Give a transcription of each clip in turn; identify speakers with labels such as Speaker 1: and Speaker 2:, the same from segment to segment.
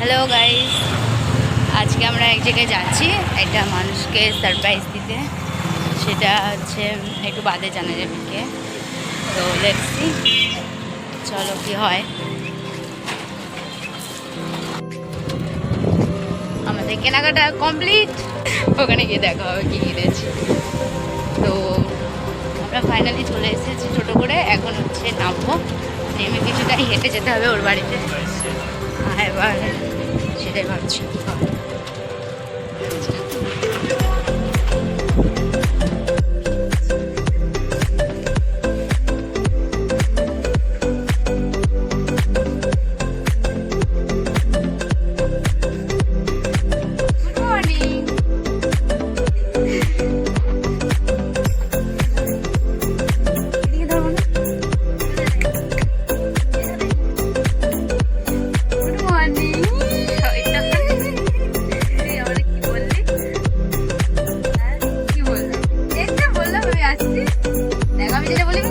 Speaker 1: Hello guys, আজকে আমরা এক জায়গায় যাচ্ছি একটা মানুষকে সারপ্রাইজ দিতে। সেটা হচ্ছে একটু বাদে জানা যাবে কে। তো লেটস সি, চলো কি হয়। আমাদের কেনাকাটা কমপ্লিট, ওখানে গিয়ে দেখা হবে কি কিনেছি। তো আমরা ফাইনালি চলে এসেছি ছোটো করে। এখন হচ্ছে নামবো, নেমে কিছুটা হেঁটে যেতে হবে ওর বাড়িতে। এবার সেটাই ভাবছি কি হয়।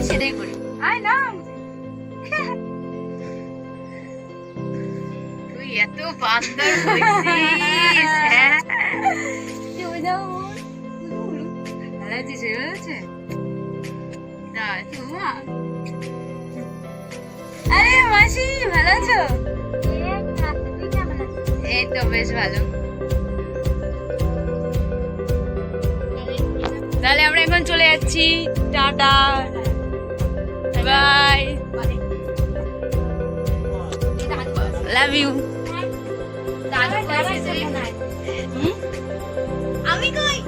Speaker 1: সেটাই করি। আয় না, তুই এত বান্দর হয়েছিস। ভালো আছিস? আরে মাসি, ভালো আছো? এই তো বেশ ভালো। তাহলে আমরা এখন চলে যাচ্ছি। Tata, bye, love you. আমি কই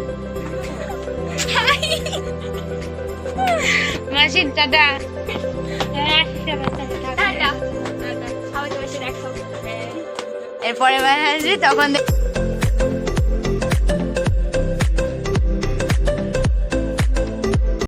Speaker 1: মাসি, টাটা। এরপরে আসি তখন